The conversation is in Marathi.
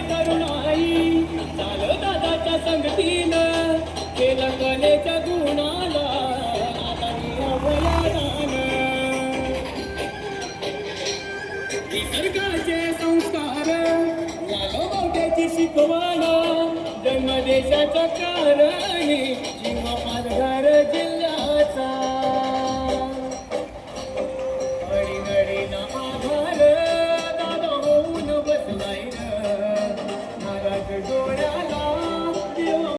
तरुणाई चाल दादाच्या संगतीनं केलं कलेच्या गुणाला आता अवयादान निसर्गाचे संस्कार झालं मोठ्याची शिकवण जन्म देशाच्या कारणी जीव पालघर जिल्ह्याचा